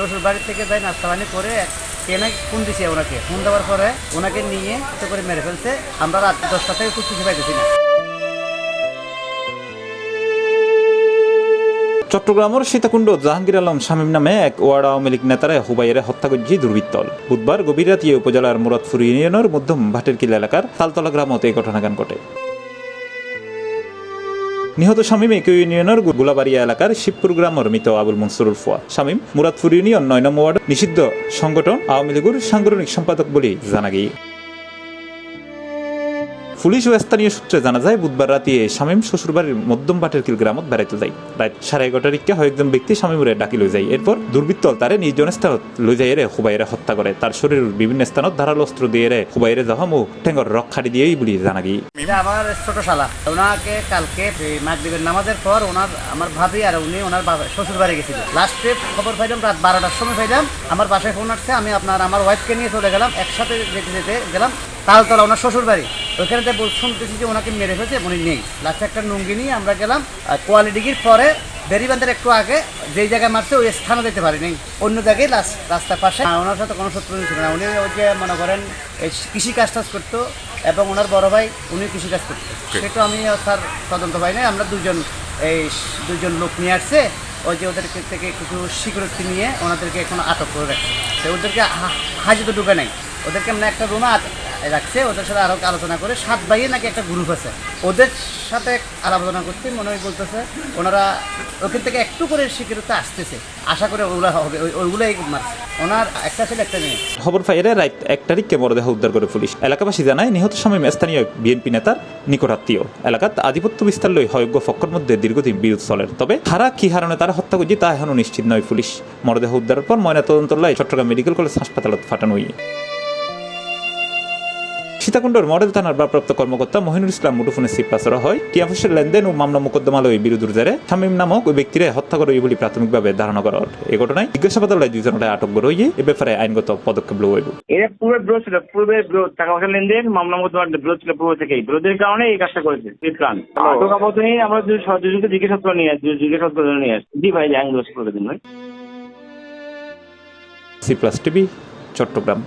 শ্বশুর বাড়ি থেকে যাই নাস্তা পানি করে ট্রেনে ফোন দিছে ওনাকে, ফোন দেওয়ার পরে ওনাকে নিয়ে তো করে মেরে ফেলছে। আমরা রাত 10টা থেকে কিছু পাইতেছি না। চট্টগ্রামের সীতাকুণ্ড জাহাঙ্গীর আলম শামীম নামে এক ওয়ার্ড আওয়ামী লীগ নেতারে হুবাইয়ের হত্যা করেছে দুর্বৃত্তল। বুধবার গভীর রাতে উপজেলার মুরাদপুর ইউনিয়নের মধ্যম ভাটেরকিল এলাকার তালতলা গ্রামত এই ঘটনাগান ঘটে। নিহত শামীম একই ইউনিয়নের গোলাবাড়িয়া এলাকার শিবপুর গ্রামের মৃত আবুল মনসুরুল ফুয়াদ। শামীম মুরাদপুর ইউনিয়ন 9 নং ওয়ার্ড নিষিদ্ধ সংগঠন আওয়ামী লীগের সাংগঠনিক সম্পাদক বলে জানা গিয়ে। পুলিশ ও স্থানীয় সূত্রে জানা যায়, বুধবার রাতে শামীম শ্বশুরবাড়ির মধ্যম ভাটেরকিল গ্রামত বেড়াইতে যায়। রাত 11:30টার দিকে কয়েকজন ব্যক্তি শামীমরে ডাকি লই যায়। এরপর দুর্বৃত্তল তারে নিজ স্থানত লই যাই হুবাইরে হত্যা করে। তার শরীরের বিভিন্ন স্থানত ধারালো অস্ত্র দিয়ে হুবাইরে জখম ও ঠেঙ্গর রক্ষাড়ি দিয়েই বলি জানা গিয়ে। আমার ছোট শালা ওনাকে কালকে মাগরিবের নামাজের পর আমার ভাবি আর উনি ওনার শ্বশুর বাড়ি গেছিল। লাস্টে খবর পাইলাম রাত 12টার সময় পাইলাম, আমার বাসায় ফোন আসছে। আমি আমার ওয়াইফকে নিয়ে চলে গেলাম, একসাথে যেতে গেলাম তালতলা ওনার শ্বশুর বাড়ি। ওইখানে শুনতেছি যে ওনাকে মেরে ফেলছে, উনি নেই। লাস্টে একটা লুঙ্গি নিয়ে আমরা গেলাম কোয়ালিটিগির পরে বেরিবান্ধের একটু আগে যেই জায়গায় মারছে ওই স্থানে যেতে পারি নাই, অন্য জায়গায় রাস্তার পাশে। ওনার সাথে কোনো শত্রু ছিল না। উনি ওই যে মনে করেন কৃষি কাজ করতো এবং ওনার বড় ভাই উনি কৃষি কাজ করতো। সেটা আমি স্যার তদন্ত পাই নাই। আমরা দুইজন লোক নিয়ে আসছে, ওই যে ওদের থেকে কিছু সিকিউরিটি নিয়ে ওনাদেরকে এখন আটক করে রাখছে। ওদেরকে হাজিতে ঢুকে নাই, ওদেরকে মানে একটা রুমে রাখছে। ওদের সাথে আরো আলোচনা করে 7 ভাইয়ে নাকি একটা গ্রুপ আছে, ওদের সাথে আলোচনা করতে মনে হয় বলতেছে ওনারা ওখান থেকে একটু করে সিকিউরিটি আসতেছে, আশা করে ওগুলো হবে, ওইগুলোই মারছে। ওনার একটা ছেলে একটা মেয়ে। খবর পাইয়ে রাত 1 তারিখে মরদেহ উদ্ধার করে পুলিশ। এলাকাবাসী জানায়, নিহত শামীম স্থানীয় বিএনপি নেতার নিকটাত্মীয়। এলাকাত আধিপত্য বিস্তার লই হয়জ্ঞ পক্ষের মধ্যে দীর্ঘদিন বিরোধ চলে। তবে হারা কি হারণে তারা হত্যা করছে তা এখনো নিশ্চিত নয় পুলিশ। মরদেহ উদ্ধারের পর ময়নাতদন্ত লাই চট্টগ্রাম মেডিকেল কলেজ হাসপাতালত পাঠানো হই। সীতাকুণ্ডর মডেল থানার ভারপ্রাপ্ত কর্মকর্তা মহিনুল ইসলাম মুঠোফোনে সিপ্রাস করা হয়। টিয়াফুসের লেনদেন ও মামলা মোকদ্দমালয় বিরোধের জেরে শামীম নামক ওই ব্যক্তিরে হত্যা করে বলে প্রাথমিকভাবে ধারণা করা হয়। এই ঘটনায় জিজ্ঞাসাবাদে 2 জনকে আটক করা হয়ে এ ব্যাপারে আইনগত পদক্ষেপ লওয়া হইব। এর পূর্বে বিরোধ ছিল, টাকা পয়সা লেনদেন মামলা মোকদ্দমার বিরোধ ছিল পূর্ব থেকেই। বিরোধের কারণে এই কাজটা করেছে ইসলাম। আটক আপাতত নিয়ে আমরা দুজনকে জিজ্ঞাসাবাদ নিয়ে আসছি। জি ভাই, আইনগত প্রতিদিন ভাই। সিপ্রাস টিভি, চট্টগ্রাম।